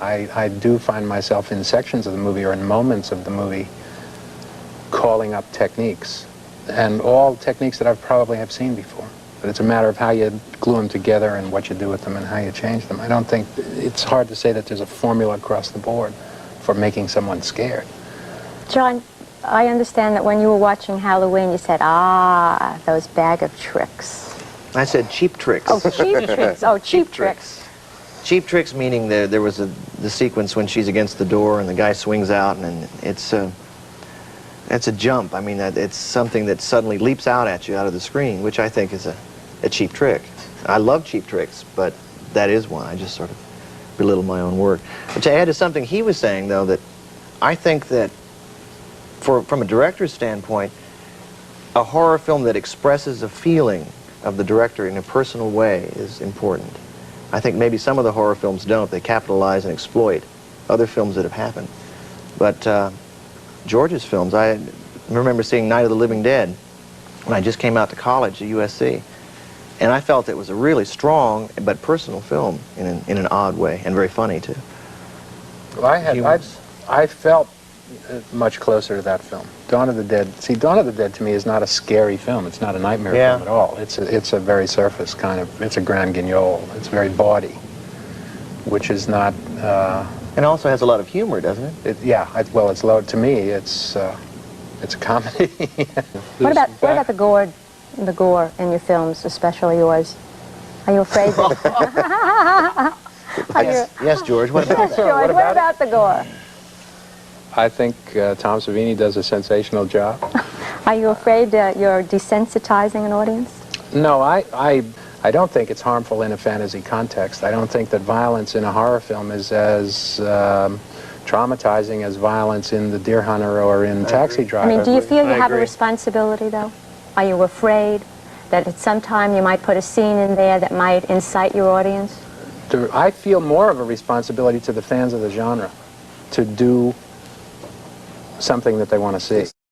I do find myself in sections of the movie or in moments of the movie calling up techniques, and all techniques that I probably have seen before. But it's a matter of how you glue them together and what you do with them and how you change them. I don't think, it's hard to say that there's a formula across the board for making someone scared. John, I understand that when you were watching Halloween, you said, ah, those bag of tricks. I said cheap tricks. Oh, cheap tricks. Oh, cheap tricks. Cheap tricks meaning there was the sequence when she's against the door and the guy swings out, and it's a jump. I mean, it's something that suddenly leaps out at you out of the screen, which I think is a cheap trick. I love cheap tricks, but that is one. I just sort of belittle my own work. But to add to something he was saying, though, that I think that from a director's standpoint, a horror film that expresses a feeling of the director in a personal way is important. I think maybe some of the horror films don't. They capitalize and exploit other films that have happened. But George's films, I remember seeing Night of the Living Dead when I just came out to college at USC. And I felt it was a really strong but personal film in an odd way, and very funny, too. Well, I felt much closer to that film. Dawn of the Dead. See, Dawn of the Dead to me is not a scary film. It's not a nightmare film at all. It's a very surface kind of, it's a grand guignol. It's very bawdy, which is not... and also has a lot of humor, doesn't it? Well, it's low. To me, it's a comedy. What about the gore in your films, especially yours? Are you afraid that... Yes, George, what about that? George, what about the gore? I think Tom Savini does a sensational job. Are you afraid you're desensitizing an audience? No, I don't think it's harmful in a fantasy context. I don't think that violence in a horror film is as traumatizing as violence in The Deer Hunter or in Taxi Driver. I mean, do you feel you have a responsibility, though? Are you afraid that at some time you might put a scene in there that might incite your audience? I feel more of a responsibility to the fans of the genre to do something that they want to see.